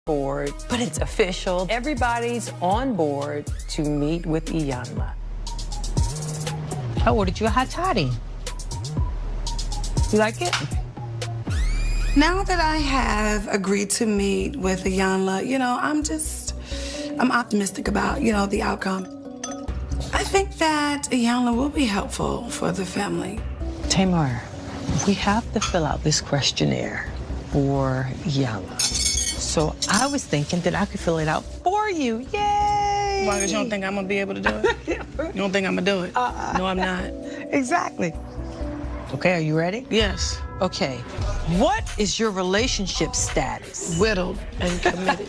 board, but it's official. Everybody's on board to meet with Iyanla. I ordered you a hot toddy. You like it? Now that I have agreed to meet with Iyanla, I'm optimistic about, the outcome. I think that Iyanla will be helpful for the family. Tamar, we have to fill out this questionnaire for Iyanla. So I was thinking that I could fill it out for you. Yay! Why, because you don't think I'm going to be able to do it? You don't think I'm going to do it? No, I'm not. Exactly. Okay, are you ready? Yes. Okay. What is your relationship status? Widowed and committed.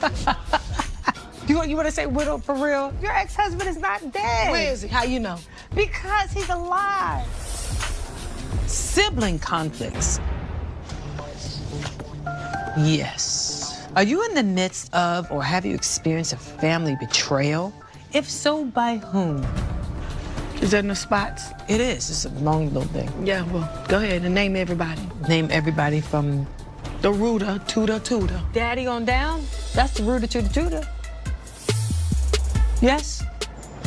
You want to say widowed for real? Your ex-husband is not dead. Where is he? How you know? Because he's alive. Sibling conflicts. Yes. Are you in the midst of or have you experienced a family betrayal? If so, by whom? Is that in the spots? It is. It's a long little thing. Yeah, well, go ahead and name everybody. Name everybody from the rooter to the tutor. Daddy on down? That's the rooter to the tutor. Yes?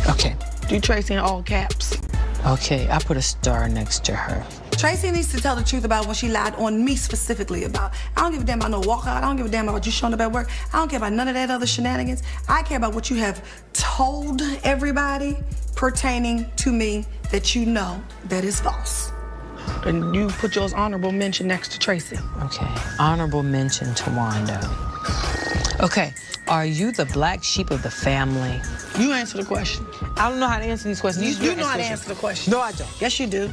Okay. Do Tracy in all caps. Okay, I put a star next to her. Tracy needs to tell the truth about what she lied on me specifically about. I don't give a damn about no walkout. I don't give a damn about you showing up at work. I don't care about none of that other shenanigans. I care about what you have told everybody pertaining to me that you know that is false. And you put yours honorable mention next to Tracy. Okay, honorable mention to Wanda. Okay, are you the black sheep of the family? You answer the question. I don't know how to answer these questions. You know how to answer the question. No, I don't. Yes, you do.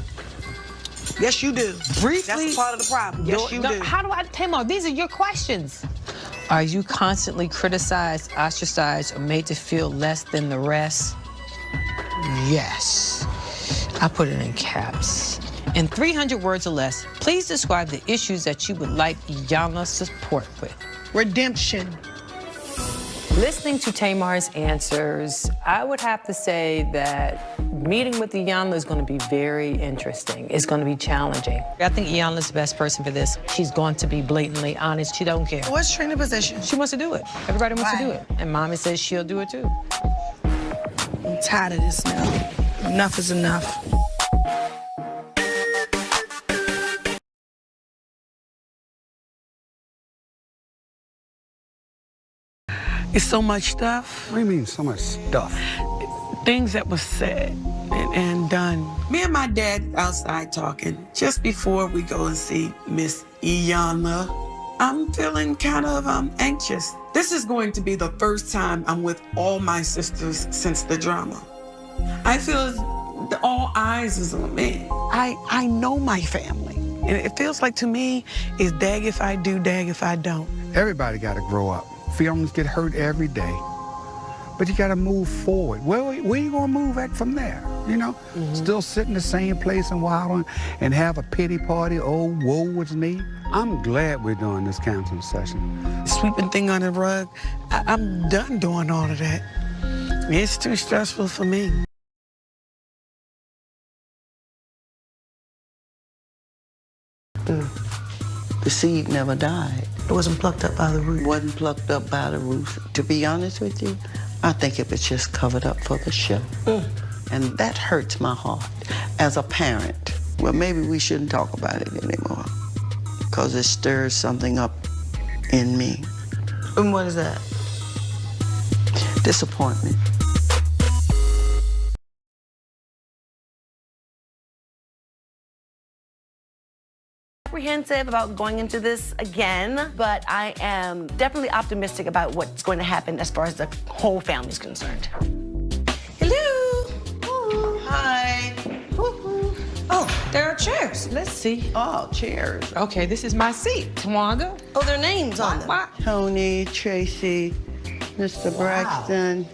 Yes, you do. Briefly. That's part of the problem. Yes, you do. How do I, Tamar, these are your questions. Are you constantly criticized, ostracized, or made to feel less than the rest? Yes. I put it in caps. In 300 words or less, please describe the issues that you would like Iyanla's support with. Redemption. Listening to Tamar's answers, I would have to say that meeting with Iyanla is going to be very interesting. It's going to be challenging. I think Iyanla's the best person for this. She's going to be blatantly honest. She don't care. What's Trina's position? She wants to do it. Everybody wants to do it. And Mommy says she'll do it too. I'm tired of this now. Enough is enough. It's so much stuff. What do you mean, so much stuff? Things that was said and done. Me and my dad outside talking just before we go and see Miss Iyanla. I'm feeling kind of anxious. This is going to be the first time I'm with all my sisters since the drama. I feel as all eyes is on me. I know my family. And it feels like to me, it's dag if I do, dag if I don't. Everybody got to grow up. Feelings get hurt every day. But you got to move forward. Where you going to move at from there? You know? Still sit in the same place and wilding and have a pity party. Oh, woe was me. I'm glad we're doing this counseling session. Sweeping thing on the rug, I'm done doing all of that. It's too stressful for me. The seed never died. It wasn't plucked up by the root. Wasn't plucked up by the root. To be honest with you, I think it was just covered up for the show. And that hurts my heart as a parent. Well, maybe we shouldn't talk about it anymore because it stirs something up in me. And what is that? Disappointment. Apprehensive about going into this again, but I am definitely optimistic about what's going to happen as far as the whole family is concerned. Hello. Ooh. Hi. Ooh. Oh, there are chairs. Let's see. Oh, cheers. Okay, this is my seat. Tawanda. Oh, their names on them. Tony, Tracy, Mr. Braxton.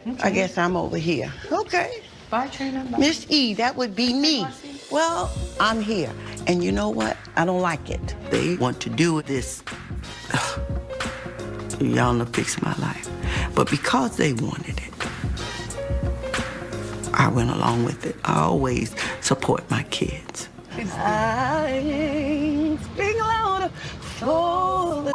Okay. I guess I'm over here. Okay. Bye, Trina. Bye. Miss E, that would be me. Well, I'm here. And you know what? I don't like it. They want to do this. Y'all know fix my life. But because they wanted it, I went along with it. I always support my kids. I speak louder for the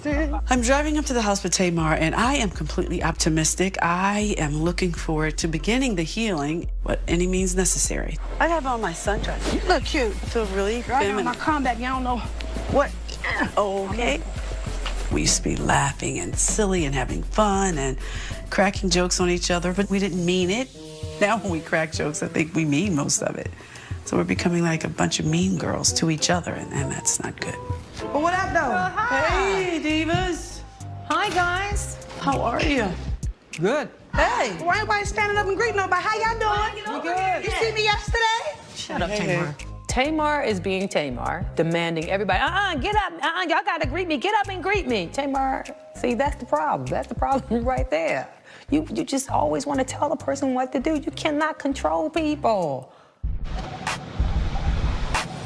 I'm driving up to the house with Tamar, and I am completely optimistic. I am looking forward to beginning the healing, by any means necessary. I have on my sundress. You look cute. I feel really Girl, I got feminine. my comeback. You don't know what. Okay. We used to be laughing and silly and having fun and cracking jokes on each other, but we didn't mean it. Now when we crack jokes, I think we mean most of it. So we're becoming like a bunch of mean girls to each other, and that's not good. But what up, though? Hey, divas. Hi, guys. How are you? Good. Hey. Why everybody standing up and greeting nobody? How y'all doing? We good. You see me yesterday? Shut up, Tamar. Tamar is being Tamar, demanding everybody, get up, y'all gotta greet me, get up and greet me. Tamar, see, that's the problem. That's the problem right there. You just always want to tell the person what to do. You cannot control people.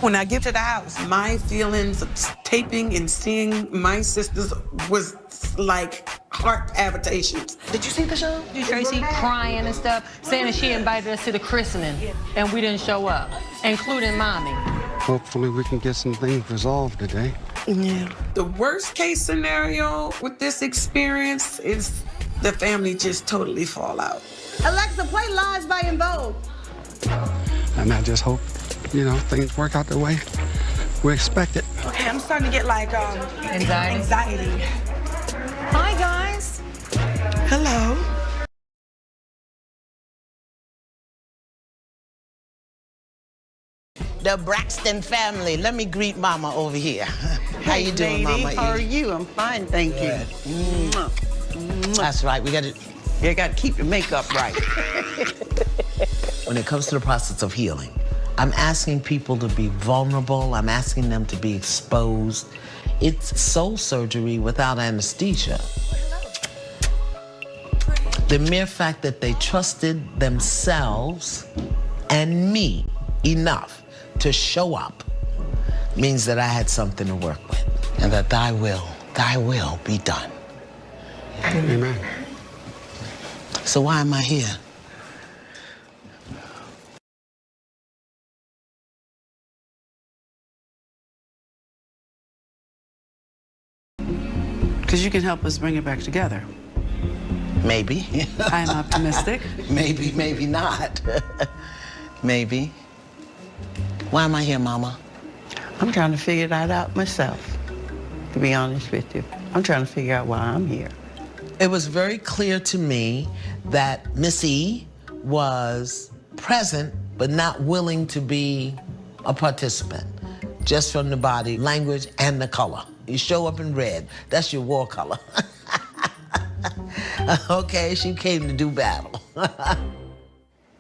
When I get to the house, my feelings of taping and seeing my sisters was like heart palpitations. Did you see the show? Tracy crying and stuff, saying that she invited us to the christening, and we didn't show up, including Mommy. Hopefully we can get some things resolved today. Yeah. The worst case scenario with this experience is the family just totally fall out. Alexa, play Lies by En Vogue. And I just hope, things work out the way we expect it. Okay, I'm starting to get like anxiety. Hi, guys. Hello. The Braxton family. Let me greet Mama over here. How you doing, lady, Mama? how are you? I'm fine, thank you. That's right. You got to keep your makeup right. When it comes to the process of healing, I'm asking people to be vulnerable. I'm asking them to be exposed. It's soul surgery without anesthesia. The mere fact that they trusted themselves and me enough to show up means that I had something to work with, and that thy will be done. Amen. So why am I here? Because you can help us bring it back together. Maybe. I'm optimistic. Maybe, maybe not. Maybe. Why am I here, Mama? I'm trying to figure that out myself, to be honest with you. I'm trying to figure out why I'm here. It was very clear to me that Miss E was present, but not willing to be a participant, just from the body language and the color. You show up in red, that's your war color. Okay, she came to do battle.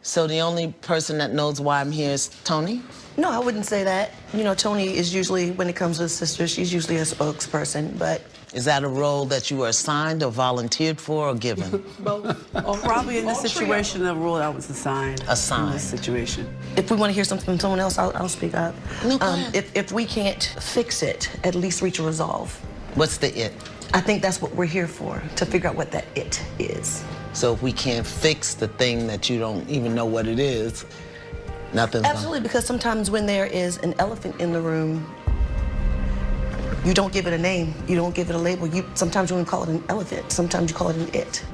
So the only person that knows why I'm here is Tony? No, I wouldn't say that. Tony is usually, when it comes to the sisters, she's usually a spokesperson, but... Is that a role that you were assigned or volunteered for or given? Both. Probably in this situation, the role I was assigned. Assigned. In this situation. If we want to hear something from someone else, I'll speak up. No, go ahead. If we can't fix it, at least reach a resolve. What's the it? I think that's what we're here for, to figure out what that it is. So if we can't fix the thing that you don't even know what it is, nothing's Absolutely, because sometimes when there is an elephant in the room, you don't give it a name, you don't give it a label. Sometimes you wouldn't call it an elephant, sometimes you call it an it.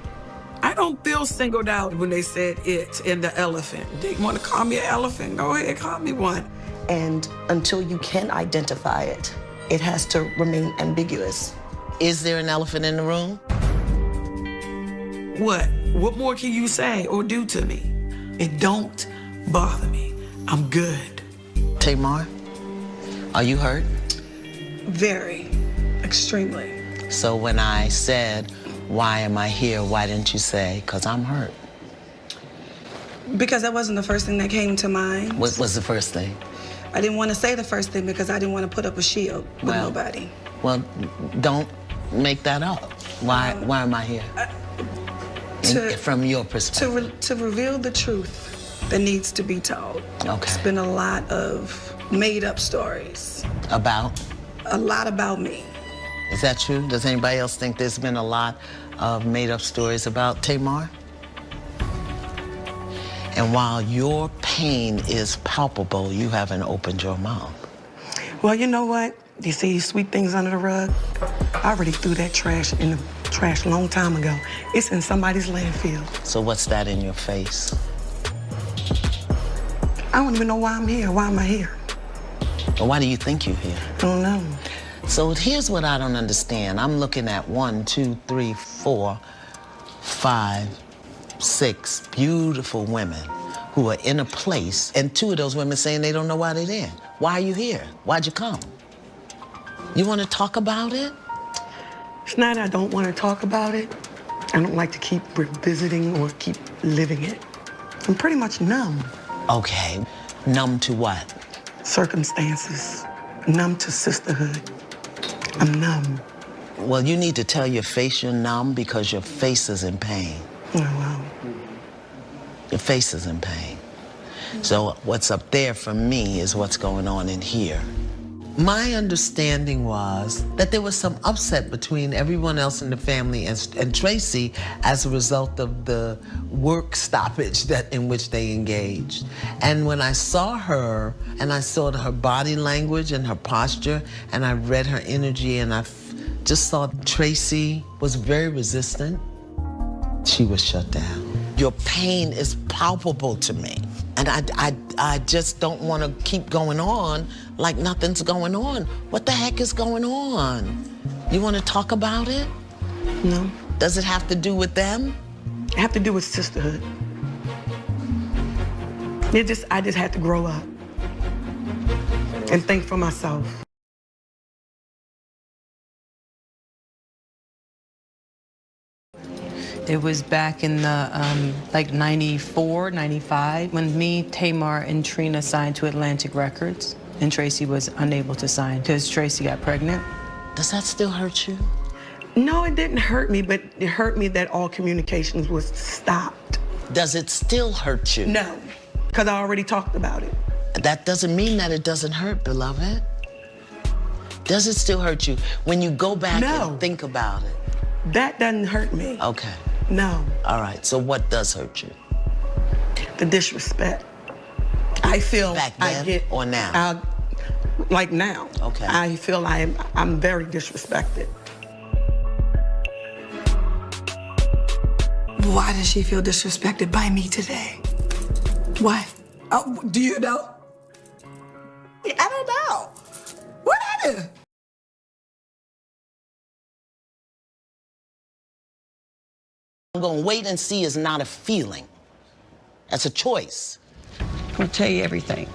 I don't feel singled out when they said it and the elephant. They want to call me an elephant, go ahead, call me one. And until you can identify it, it has to remain ambiguous. Is there an elephant in the room? What? What more can you say or do to me? It don't bother me. I'm good. Tamar, are you hurt? Very, extremely. So when I said, why am I here, why didn't you say, 'cause I'm hurt? Because that wasn't the first thing that came to mind. What was the first thing? I didn't want to say the first thing because I didn't want to put up a shield with nobody. Well, don't make that up. Why am I here? From your perspective. To reveal the truth that needs to be told. Okay. It's been a lot of made-up stories. About? A lot about me. Is that true? Does anybody else think there's been a lot of made-up stories about Tamar? And while your pain is palpable, you haven't opened your mouth. Well, you know what? You see, you sweep things under the rug. I already threw that trash in the trash a long time ago. It's in somebody's landfill. So what's that in your face? I don't even know why I'm here. Why am I here? Or why do you think you're here? I don't know. So here's what I don't understand. I'm looking at 1, 2, 3, 4, 5, 6 beautiful women who are in a place, and 2 of those women saying they don't know why they're there. Why are you here? Why'd you come? You want to talk about it? It's not I don't want to talk about it. I don't like to keep revisiting or keep living it. I'm pretty much numb. Okay, numb to what? Circumstances, numb to sisterhood. I'm numb. Well, you need to tell your face you're numb because your face is in pain. Oh, well. Your face is in pain. So what's up there for me is what's going on in here. My understanding was that there was some upset between everyone else in the family and Tracy as a result of the work stoppage in which they engaged. And when I saw her, and I saw her body language and her posture, and I read her energy, and I just saw Tracy was very resistant, she was shut down. Your pain is palpable to me. And I just don't want to keep going on like nothing's going on. What the heck is going on? You want to talk about it? No. Does it have to do with them? It have to do with sisterhood. I just had to grow up and think for myself. It was back in the, like 94, 95, when me, Tamar, and Trina signed to Atlantic Records, and Tracy was unable to sign because Tracy got pregnant. Does that still hurt you? No, it didn't hurt me, but it hurt me that all communications was stopped. Does it still hurt you? No, because I already talked about it. That doesn't mean that it doesn't hurt, beloved. Does it still hurt you when you go back and think about it? That doesn't hurt me. Okay. No. All right, so what does hurt you? The disrespect. I feel back then I get, or now? Like now. Okay. I feel I'm very disrespected. Why does she feel disrespected by me today? Why? Oh, do you know? I don't know. What happened? I'm gonna wait and see is not a feeling. That's a choice. I'll tell you everything.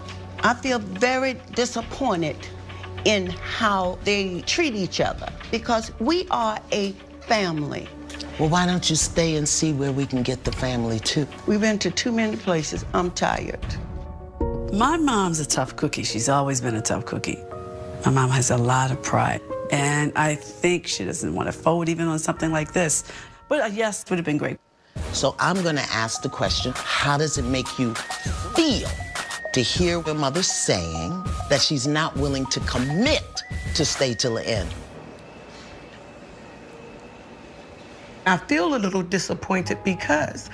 I feel very disappointed in how they treat each other because we are a family. Well, why don't you stay and see where we can get the family too? We've been to too many places. I'm tired. My mom's a tough cookie. She's always been a tough cookie. My mom has a lot of pride, and I think she doesn't want to fold even on something like this. But yes, it would have been great. So I'm gonna ask the question, how does it make you feel to hear your mother saying that she's not willing to commit to stay till the end? I feel a little disappointed because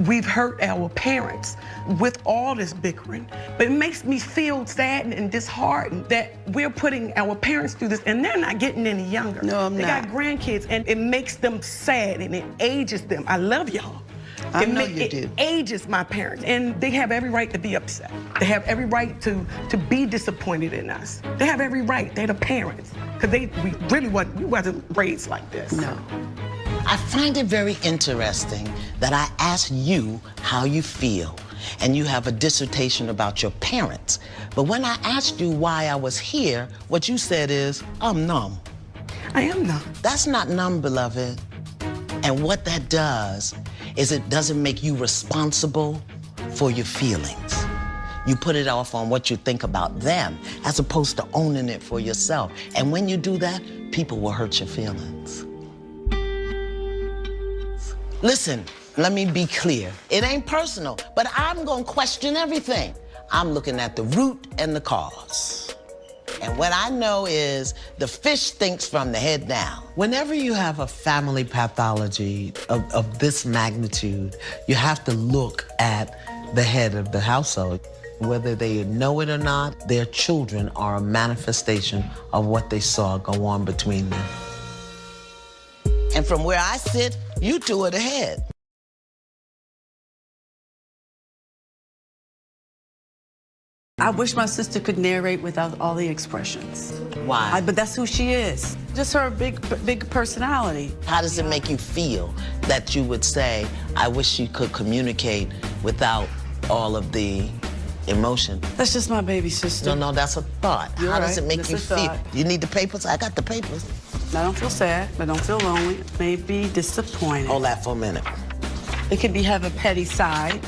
we've hurt our parents with all this bickering. But it makes me feel sad and disheartened that we're putting our parents through this and they're not getting any younger. No, I'm not. They got grandkids and it makes them sad and it ages them. I love y'all. I know you do. It ages my parents and they have every right to be upset. They have every right to be disappointed in us. They have every right. They're the parents. Because we wasn't raised like this. No. I find it very interesting that I asked you how you feel, and you have a dissertation about your parents. But when I asked you why I was here, what you said is, I'm numb. I am numb. That's not numb, beloved. And what that does is it doesn't make you responsible for your feelings. You put it off on what you think about them as opposed to owning it for yourself. And when you do that, people will hurt your feelings. Listen, let me be clear. It ain't personal, but I'm gonna question everything. I'm looking at the root and the cause. And what I know is the fish stinks from the head down. Whenever you have a family pathology of this magnitude, you have to look at the head of the household. Whether they know it or not, their children are a manifestation of what they saw go on between them. And from where I sit, you two are ahead. I wish my sister could narrate without all the expressions. Why? But that's who she is. Just her big personality. How does it make you feel that you would say, I wish she could communicate without all of the emotion? That's just my baby sister. No, that's a thought. You're How does right. it make That's you a feel? thought. You need the papers? I got the papers. I don't feel sad, I don't feel lonely, maybe disappointed. Hold that for a minute. It could have a petty side.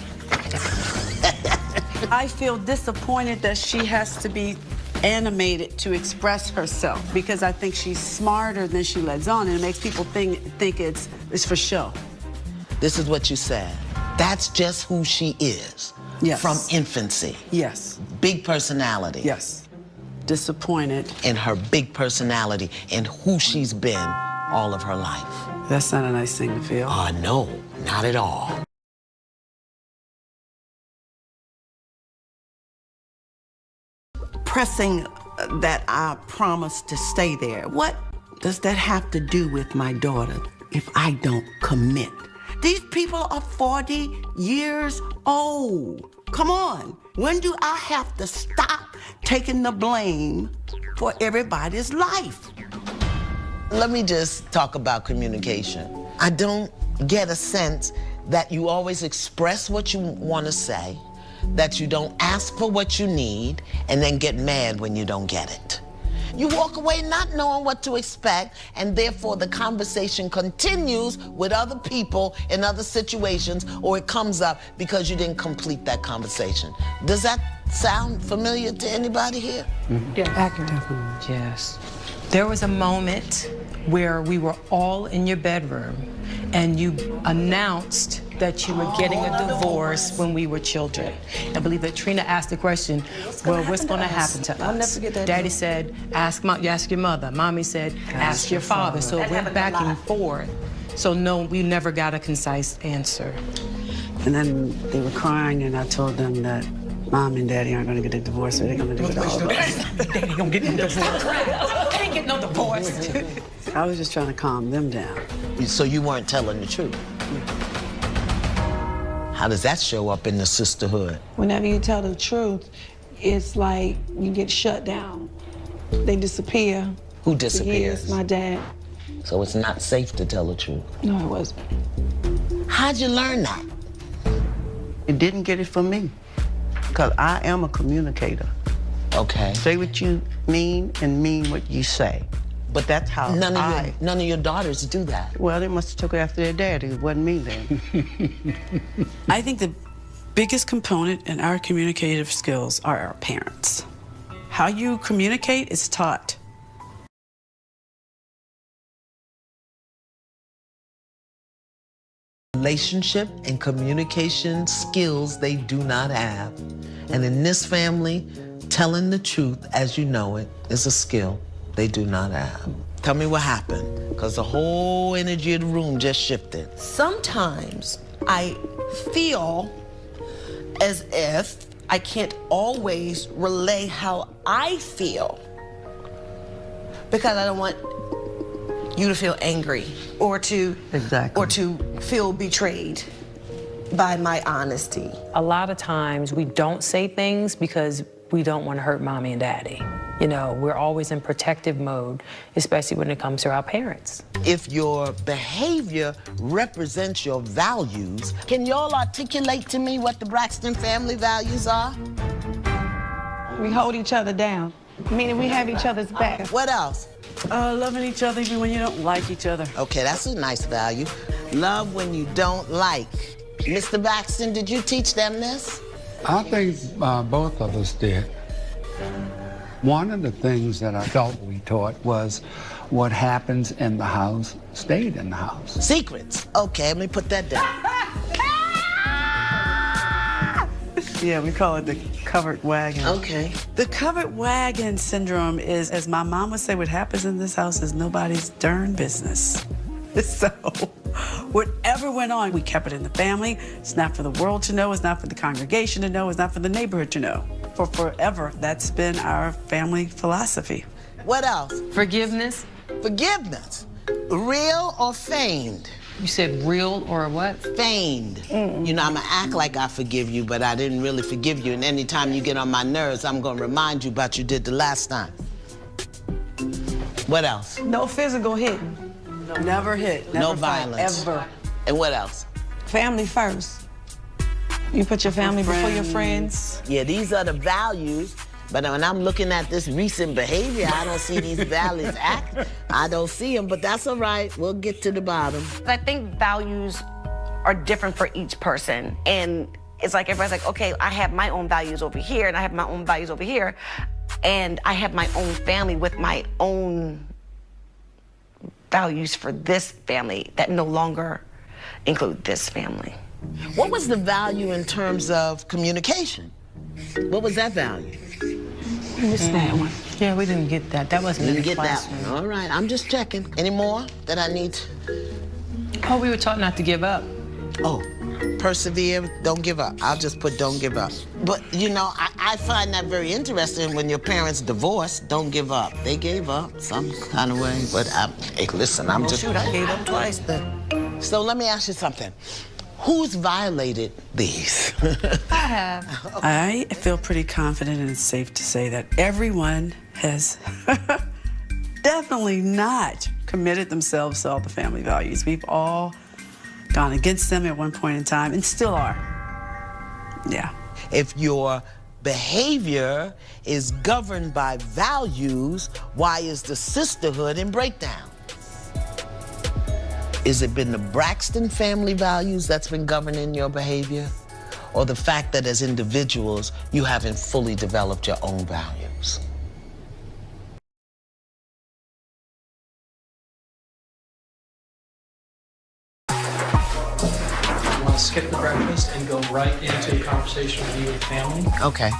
I feel disappointed that she has to be animated to express herself because I think she's smarter than she lets on, and it makes people think it's for show. This is what you said. That's just who she is. Yes. From infancy. Yes. Big personality. Yes. Disappointed. In her big personality and who she's been all of her life. That's not a nice thing to feel. No, not at all. Pressing that I promised to stay there. What does that have to do with my daughter if I don't commit? These people are 40 years old. Come on. When do I have to stop taking the blame for everybody's life? Let me just talk about communication. I don't get a sense that you always express what you want to say, that you don't ask for what you need, and then get mad when you don't get it. You walk away not knowing what to expect, and therefore the conversation continues with other people in other situations, or it comes up because you didn't complete that conversation. Does that sound familiar to anybody here? Mm-hmm. Yeah, accurate. Definitely. Yes. There was a moment where we were all in your bedroom, and you announced that you were getting a divorce when we were children. I believe that Trina asked the question, well, what's going to happen to us? I'll never forget that. Daddy said, ask your mother. Mommy said, ask your father. So it went back and forth. So no, we never got a concise answer. And then they were crying, and I told them that Mom and Daddy aren't going to get a divorce, so they're going to do it all of us. Daddy don't get no divorce. Can't get no divorce. I was just trying to calm them down. So you weren't telling the truth? How does that show up in the sisterhood? Whenever you tell the truth, it's like you get shut down. They disappear. Who disappears? Yes, my dad. So it's not safe to tell the truth? No, it wasn't. How'd you learn that? You didn't get it from me, because I am a communicator. Okay. Say what you mean and mean what you say. But that's how none of your daughters do that. Well, they must have took it after their daddy. It wasn't me then. I think the biggest component in our communicative skills are our parents. How you communicate is taught. Relationship and communication skills they do not have. And in this family, telling the truth as you know it is a skill they do not have. Tell me what happened, because the whole energy of the room just shifted. Sometimes I feel as if I can't always relay how I feel because I don't want you to feel angry or to feel betrayed by my honesty. A lot of times we don't say things because we don't want to hurt mommy and daddy. You know, we're always in protective mode, especially when it comes to our parents. If your behavior represents your values, can y'all articulate to me what the Braxton family values are? We hold each other down, meaning we have each other's back. What else? Loving each other even when you don't like each other. Okay, that's a nice value. Love when you don't like. Mr. Braxton, did you teach them this? I think both of us did. One of the things that I felt we taught was what happens in the house stayed in the house. Secrets. Okay, let me put that down. Yeah, we call it the covered wagon. Okay. The covered wagon syndrome is, as my mom would say, what happens in this house is nobody's darn business. So whatever went on, we kept it in the family. It's not for the world to know. It's not for the congregation to know. It's not for the neighborhood to know. For forever, that's been our family philosophy. What else? Forgiveness. Forgiveness. Real or feigned? You said real or what? Feigned. You know, I'm gonna act like I forgive you, but I didn't really forgive you. And anytime you get on my nerves, I'm gonna remind you about you did the last time. What else? No physical hitting. Never hit. No Never fight, violence. ever. And what else? Family first. You put your family before your friends. Yeah, these are the values. But when I'm looking at this recent behavior, I don't see these values act. I don't see them, but that's all right. We'll get to the bottom. I think values are different for each person. And it's like everybody's like, okay, I have my own values over here, and I have my own values over here, and I have my own family with my own values for this family that no longer include this family. What was the value in terms of communication? What was that value? Missed that one. Yeah, we didn't get that. That wasn't in the classroom. All right, I'm just checking. Any more that I need? Oh, we were taught not to give up. Oh, persevere, don't give up. I'll just put don't give up. But, you know, I find that very interesting when your parents divorced, don't give up. They gave up some kind of way, but hey, listen, I'm just... Shoot, I gave up twice then. So let me ask you something. Who's violated these? I have. I feel pretty confident, and it's safe to say that everyone has definitely not committed themselves to all the family values. We've all gone against them at one point in time and still are. Yeah. If your behavior is governed by values, why is the sisterhood in breakdown? Is it been the Braxton family values that's been governing your behavior? Or the fact that as individuals, you haven't fully developed your own values? You want to skip the breakfast and go right into a conversation with you and family? Okay.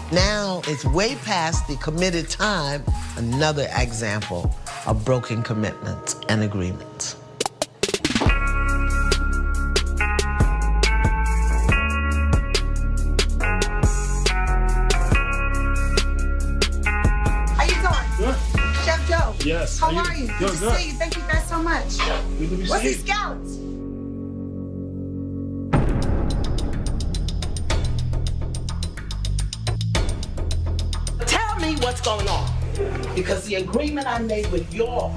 Now it's way past the committed time. Another example of broken commitments and agreements. How you doing? Good. Chef Joe. Yes. How are you? Good to Good. see you. Thank you guys so much. Good to be What's seen. these scallops? Tell me what's going on. Because the agreement I made with y'all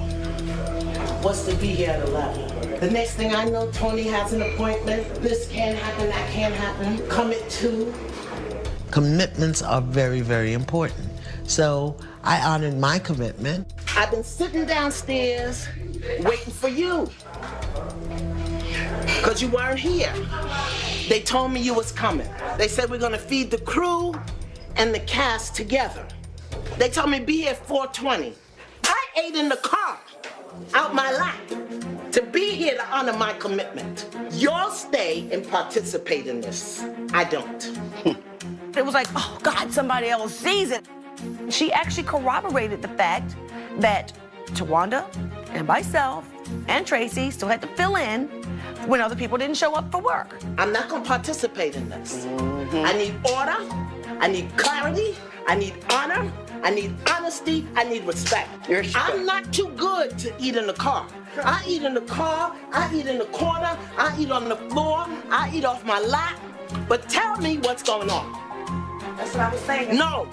was to be here at 11. The next thing I know, Tony has an appointment. This can't happen, that can't happen. Come at 2. Commitments are very, very important. So I honored my commitment. I've been sitting downstairs waiting for you. Because you weren't here. They told me you was coming. They said we're gonna feed the crew and the cast together. They told me be here at 4:20. I ate in the car, out my lap, to be here to honor my commitment. Y'all stay and participate in this. I don't. It was like, oh God, somebody else sees it. She actually corroborated the fact that Tawanda and myself and Tracy still had to fill in when other people didn't show up for work. I'm not gonna participate in this. I need order, I need clarity, I need honor, I need honesty, I need respect. I'm not too good to eat in the car. I eat in the car, I eat in the corner, I eat on the floor, I eat off my lap. But tell me what's going on. That's what I was saying. No.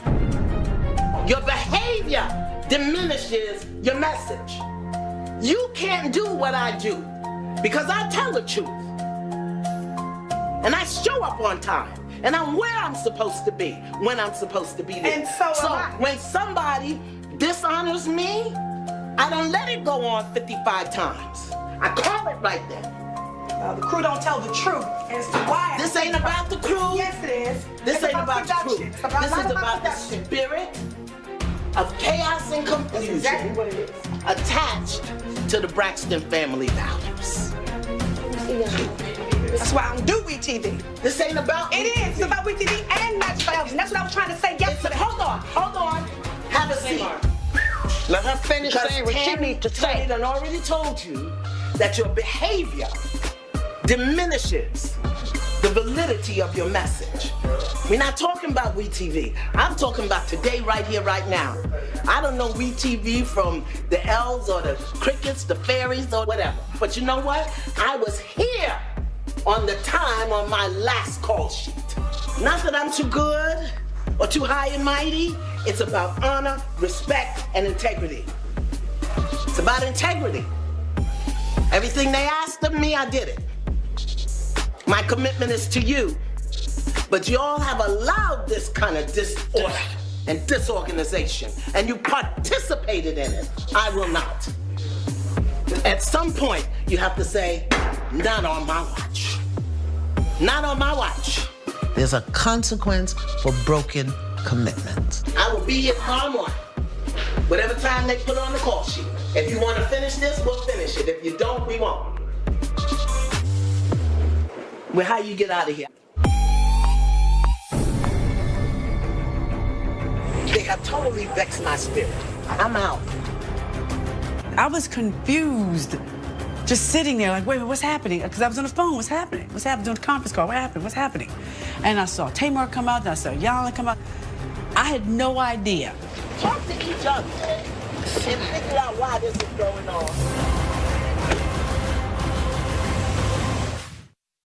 Your behavior diminishes your message. You can't do what I do because I tell the truth. And I show up on time. And I'm where I'm supposed to be when I'm supposed to be there. And so am I. When somebody dishonors me, I don't let it go on 55 times. I call it right then. The crew don't tell the truth as to why. This ain't about the crew. Yes, it is. This It's ain't about the crew. production. It's about This not is about about the production. spirit of chaos and That's confusion exactly what it is. attached to the Braxton family values. That's why I don't do WeTV. This ain't about It is. It's about WeTV and Magic Television. That's what I was trying to say yesterday. Hold on. Have a seat. Let her finish saying what she needs to say. Tammy done already told you that your behavior diminishes the validity of your message. We're not talking about WeTV. I'm talking about today, right here, right now. I don't know WeTV from the elves or the crickets, the fairies, or whatever. But you know what? I was here on the time on my last call sheet. Not that I'm too good or too high and mighty. It's about honor, respect, and integrity. It's about integrity. Everything they asked of me, I did it. My commitment is to you. But you all have allowed this kind of disorder and disorganization, and you participated in it. I will not. At some point, you have to say, not on my watch. Not on my watch. There's a consequence for broken commitments. I will be here tomorrow morning, whatever time they put on the call sheet. If you want to finish this, we'll finish it. If you don't, we won't. Well, how you get out of here? They have totally vexed my spirit. I'm out. I was confused, just sitting there like, wait, what's happening? Because I was on the phone, what's happening? What's happening? Doing the conference call, what happened? What's happening? And I saw Tamar come out, and I saw Iyanla come out. I had no idea. Talk to each other and figure out why this is going on.